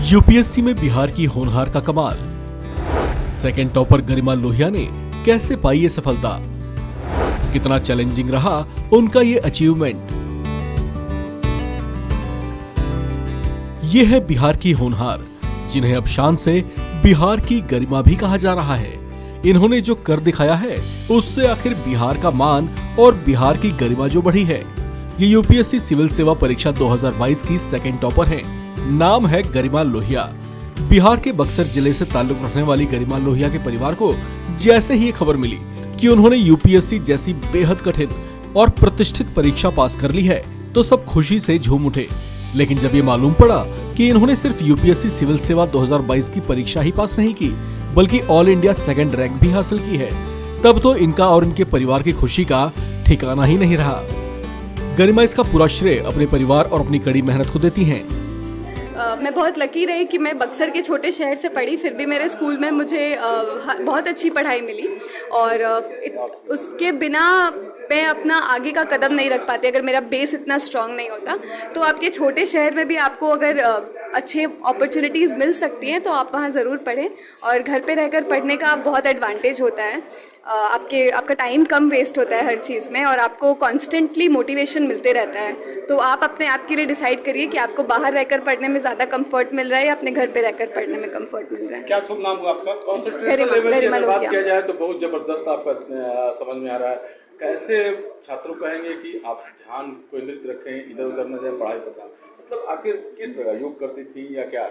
UPSC में बिहार की होनहार का कमाल। सेकंड टॉपर गरिमा लोहिया ने कैसे पाई ये सफलता, कितना चैलेंजिंग रहा उनका ये अचीवमेंट। ये है बिहार की होनहार, जिन्हें अब शान से बिहार की गरिमा भी कहा जा रहा है। इन्होंने जो कर दिखाया है उससे आखिर बिहार का मान और बिहार की गरिमा जो बढ़ी है। ये यूपीएससी सिविल सेवा परीक्षा 2022 की सेकंड टॉपर हैं। नाम है गरिमा लोहिया। बिहार के बक्सर जिले से ताल्लुक रखने वाली गरिमा लोहिया के परिवार को जैसे ही ये खबर मिली कि उन्होंने यूपीएससी जैसी बेहद कठिन और प्रतिष्ठित परीक्षा पास कर ली है, तो सब खुशी से झूम उठे। लेकिन जब ये मालूम पड़ा कि इन्होंने सिर्फ यूपीएससी सिविल सेवा 2022 की परीक्षा ही पास नहीं की, बल्कि ऑल इंडिया सेकंड रैंक भी हासिल की है, तब तो इनका और इनके परिवार की खुशी का ठिकाना ही नहीं रहा। गरिमा इसका पूरा श्रेय अपने परिवार और अपनी कड़ी मेहनत को देती हैं। मैं बहुत लकी रही कि मैं बक्सर के छोटे शहर से पढ़ी, फिर भी मेरे स्कूल में मुझे बहुत अच्छी पढ़ाई मिली और उसके बिना मैं अपना आगे का कदम नहीं रख पाती अगर मेरा बेस इतना स्ट्रांग नहीं होता। तो आपके छोटे शहर में भी आपको अगर अच्छे अपॉर्चुनिटीज़ मिल सकती हैं तो आप वहाँ ज़रूर पढ़ें, और घर पे रहकर पढ़ने का बहुत एडवांटेज होता है। आपका टाइम कम वेस्ट होता है हर चीज़ में, और आपको कॉन्स्टेंटली मोटिवेशन मिलते रहता है। तो आप अपने आप के लिए डिसाइड करिए कि आपको बाहर रहकर पढ़ने में ज़्यादा कंफर्ट मिल रहा है या अपने घर पे रहकर पढ़ने में कंफर्ट मिल रहा है। क्या शुभ नाम हुआ आपका? कंसंट्रेशन लेवल की बात किया जाए तो बहुत जबरदस्त आपका समझ में आ रहा है। कैसे छात्रों कहेंगे कि आप ध्यान केंद्रित रखें, इधर उधर न जाए, पढ़ाई पर ध्यान, मतलब आखिर किस प्रकार योग करती थी या क्या?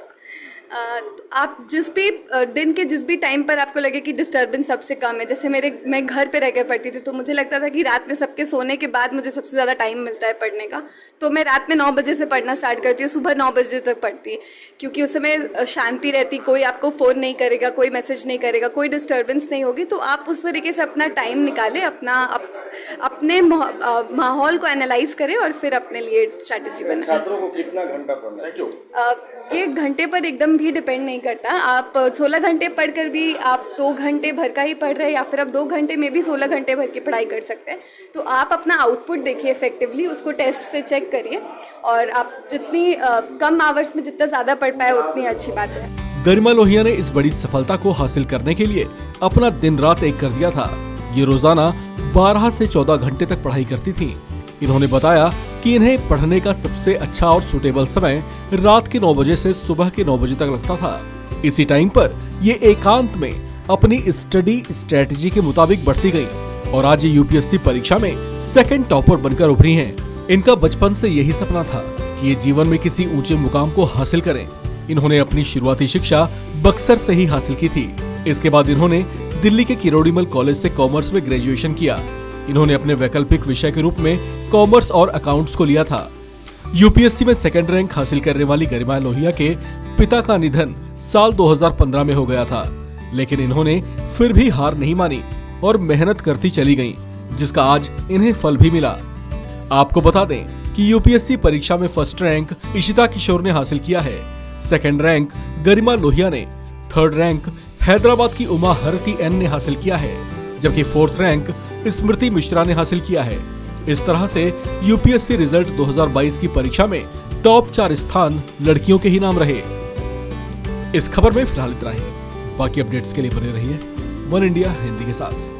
आप जिस भी दिन के जिस भी टाइम पर आपको लगे कि डिस्टर्बेंस सबसे कम है, जैसे मैं घर पे रहकर पढ़ती थी तो मुझे लगता था कि रात में सबके सोने के बाद मुझे सबसे ज़्यादा टाइम मिलता है पढ़ने का, तो मैं रात में 9 बजे से पढ़ना स्टार्ट करती हूँ, सुबह 9 बजे तक पढ़ती, क्योंकि उस समय शांति रहती, कोई आपको फ़ोन नहीं करेगा, कोई मैसेज नहीं करेगा, कोई डिस्टर्बेंस नहीं होगी। तो आप उस तरीके से अपना टाइम निकालें, अपने माहौल को एनालाइज करें और फिर अपने लिए स्ट्रैटेजी बनाएं। छात्रों को कितना घंटा पढ़ना है? ये घंटे पर एकदम भी डिपेंड नहीं करता। आप 16 घंटे पढ़कर भी आप 2 घंटे भर का ही पढ़ रहे हैं, या फिर आप 2 घंटे में भी 16 घंटे भर की पढ़ाई कर सकते हैं। तो आप अपना आउटपुट देखिए इफेक्टिवली, उसको टेस्ट से चेक करिए, और आप जितनी कम आवर्स में जितना ज़्यादा पढ़ पाए उतनी अच्छी बात है। गरिमा लोहिया ने इस बड़ी सफलता को हासिल करने के लिए अपना दिन रात एक कर दिया था। ये रोजाना 12 से 14 घंटे तक पढ़ाई करती थी। इन्होंने बताया कि इन्हें पढ़ने का सबसे अच्छा और सूटेबल समय रात के 9 बजे से सुबह के 9 बजे तक लगता था। इसी टाइम पर ये एकांत में अपनी स्टडी स्ट्रेटजी के मुताबिक बढ़ती गई और आज ये यूपीएससी परीक्षा में सेकंड टॉपर बनकर उभरी हैं। इनका बचपन से यही सपना था कि ये जीवन में किसी ऊंचे मुकाम को हासिल करें। इन्होंने अपनी शुरुआती शिक्षा बक्सर से ही हासिल की थी। इसके बाद इन्होंने दिल्ली के किरोड़ीमल कॉलेज से कॉमर्स में ग्रेजुएशन किया। इन्होंने अपने वैकल्पिक विषय के रूप में कॉमर्स और अकाउंट्स को लिया था। यूपीएससी में सेकंड रैंक हासिल करने वाली गरिमा लोहिया के पिता का निधन साल 2015 में हो गया था, लेकिन इन्होंने फिर भी हार नहीं मानी और मेहनत करती चली गईं, जिसका आज इन्हें फल भी मिला। आपको बता दें कि यूपीएससी परीक्षा में फर्स्ट रैंक इशिता किशोर ने हासिल किया है, सेकंड रैंक गरिमा लोहिया ने, थर्ड रैंक हैदराबाद की उमा हरती एन ने हासिल किया है, जबकि फोर्थ रैंक स्मृति मिश्रा ने हासिल किया है। इस तरह से यूपीएससी रिजल्ट 2022 की परीक्षा में टॉप 4 स्थान लड़कियों के ही नाम रहे। इस खबर में फिलहाल इतना ही। बाकी अपडेट्स के लिए बने रहिए वन इंडिया हिंदी के साथ।